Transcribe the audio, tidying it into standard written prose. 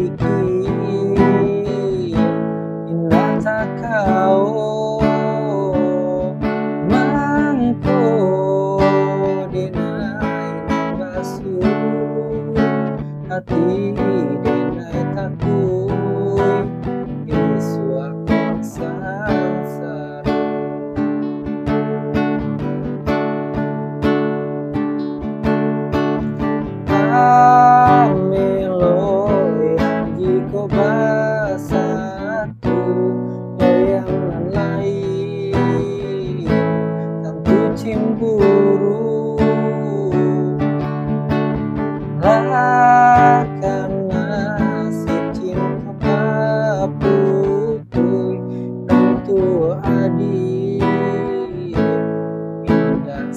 sedikit. Indah tak kau mangko denai basuh hati denai takui iswa sangsara. Amelo yang jiko basatu loyang nan lain tentu cemburu lakan nasib cinta paputui tentu adil indah